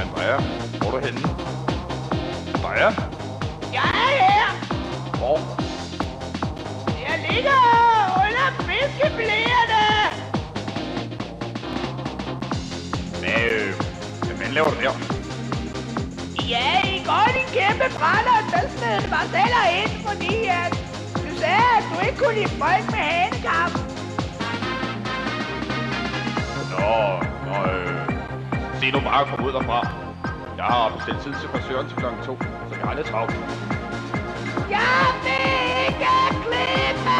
Andrea, hvor er du henne? Andrea? Jeg er her. Hvor? Jeg ligger under fiskeblæerne. Hvad laver du der? Ja, i går din kæmpe brænder, der smed det mig selv ind, fordi du sagde, at du ikke kunne lide folk med handicap. Se nu bare at komme ud derfra. Jeg har bestilt tid til frisøren til kl. 2, så jeg har lidt travlt. Jeg vil ikke klippe!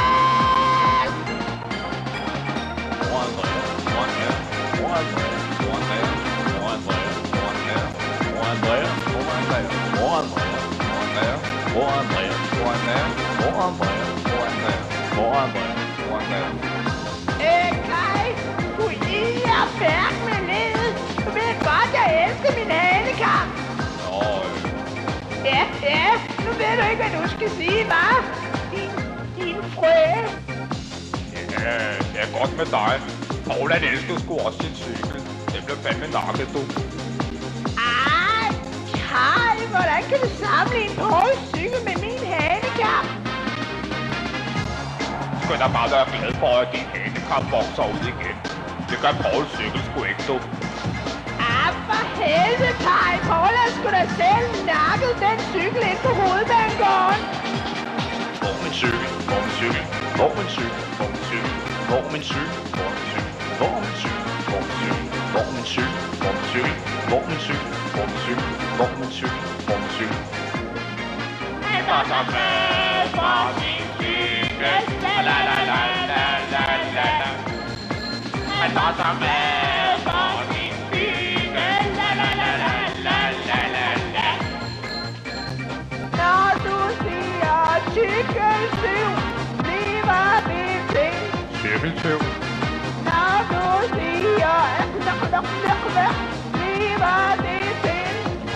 Mor Andrea, mor Andrea, mor Andrea, mor Andrea, mor Andrea, mor Andrea, mor Andrea, mor Andrea, mor Andrea, mor Andrea, mor Andrea, mor Andrea, mor Andrea, mor Andrea, mor Andrea, mor Andrea. Kai, du er færdig med livet. Du ved godt, jeg elsker min handicap. Ja, nu ved du ikke, hvad du skal sige, hva'? Din frø. Ja, det er godt med dig. Paula elsker sgu også sin cykel. Det bliver fandme nakket, du. Ej, Kai, hvordan kan du sammenligne Pauls cykel med min handicap? Du skal da bare være glad for, at din handicap vokser ud igen. Det gør Pauls cykel sgu ikke, du. For helvede, Kai. Paula skulle da selv nakket den cykel ind på hovedbanegården. Hvor er min cykel? Hvor er min cykel? Hvor er min cykel? Hvor er min cykel? Hvor er min cykel? Hvor er min cykel? Hvor er min cykel? Hvor er min cykel? Hvor er min cykel? Hvor er min cykel? Hvor er min cykel? Hvor er min cykel? Hvor er min cykel? Han var så glad for sin cykel. La la la la la la la. Han var så glad for sin cykel. La la la la la la la la. Når du siger cykeltyv, bliver det til. Cykeltyv? Når du siger bliver det til.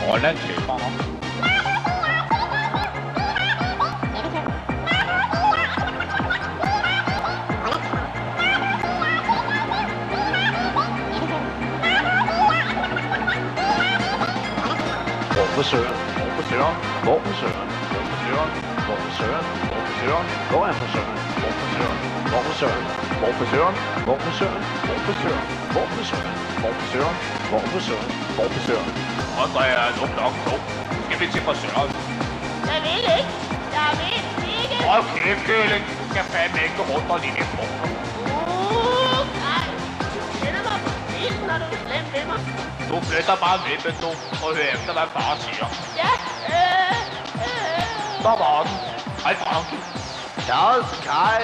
Grønland tilfælder. Hvor er frisøren? Hvor er frisøren? Hvor er frisøren? Hvor er frisøren? Hvor er frisøren? Hvor er frisøren? Hvor er frisøren? Hvor er frisøren? Hvor er frisøren? Hvor er frisøren? Hvor er frisøren? Hvor er frisøren? Hvor er frisøren? Andrea, nu klokken 2. Skal vi til frisøren? Jeg vil ikke. Jeg vil ikke. Hold kæft, Kælling. Du skal fandme ikke gå rundt og lige efter. Nej. Du kender mig på bilen, når du er slem ved mig. Du flytter bare vippet nu, og hør efter, hvad far siger. Ja, Der var den. Hej, Frank. Charles, Kai,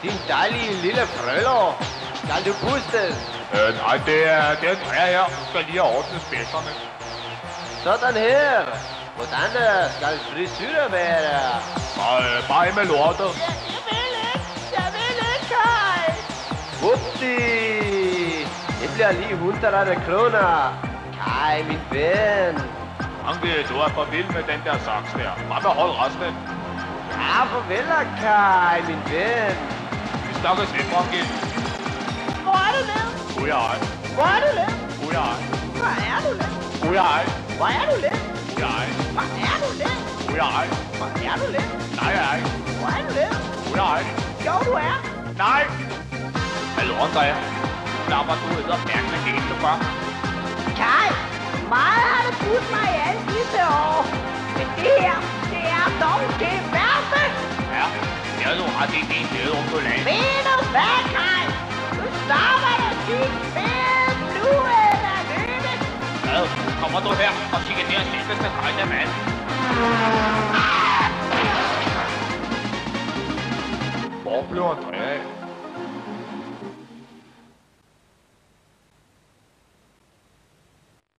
din dejlige lille frøller. Skal du pustes? Nej, det er Andrea her. Du skal lige have ordnet spidserne. Sådan her. Hvordan skal frisyrer være? Bare med lortet. Jeg vil ikke, Kai. Whoopsie. Det bliver lige 100 kroner. Kai, min ven. Anke, du er for vild med den der saks der. Bare behold resten. Ja, farvel, Kai, min ven. Vi snakkes lidt, Franke. Hvor er du lidt? God jeg. Hvor er du lidt? God jeg. Hvor er du lidt? God jeg. Hvor er du lidt? God jeg. Hvor er du lidt? God jeg. Hvor er du lidt? Nej, jeg. Hvor er du lidt? God jeg. Jo, du er. Nej. Hallo, Andrea. Klapper du ud og mærke med det, du gør? Kai, meget har du budt mig i alle disse år. Men det her, det er dog det værste. Ja, det er du ret i din led, om du lader. Ved du hvad, Kai? Du stopper dig dit fede flue eller lykke. Hvad? Kommer du her og chikanerer selveste drejende mand? Hvor blev Andrea af?